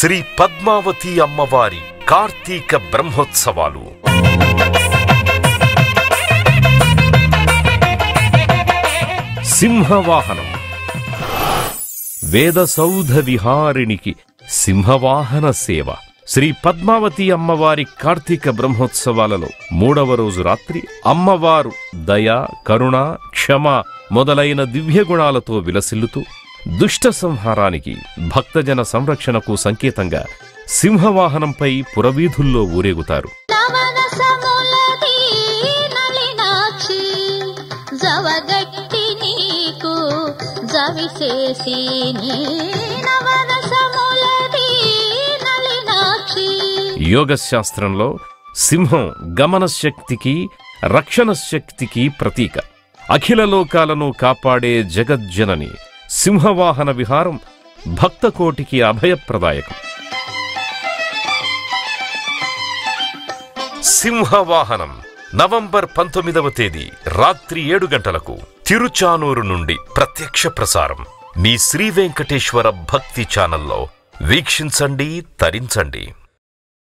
శ్రీ పద్మావతి అమ్మవారి కార్తీక బ్రహ్మోత్సవాలు. సింహవాహనం. వేదసౌధ విహారిణికి సింహవాహన సేవ. శ్రీ పద్మావతి అమ్మవారి కార్తీక బ్రహ్మోత్సవాలలో 3వ రోజు రాత్రి అమ్మవారు దయ, కరుణ, క్షమ మొదలైన దివ్యగుణాలతో విలసిల్లుతూ దుష్ట సంహారానికి, భక్తజన సంరక్షణకు సంకేతంగా సింహవాహనంపై పురవీధుల్లో ఊరేగుతారు. యోగశాస్త్రంలో సింహం గమనశక్తికి, రక్షణ శక్తికి ప్రతీక. అఖిల లోకాలను కాపాడే జగజ్జనని సింహవాహన విహారం భక్తకోటికి అభయప్రదాయకం. సింహవాహనం నవంబర్ 19వ తేదీ రాత్రి 7 గంటలకు తిరుచానూరు నుండి ప్రత్యక్ష ప్రసారం మీ శ్రీ వెంకటేశ్వర భక్తి ఛానల్లో వీక్షించండి, తరించండి.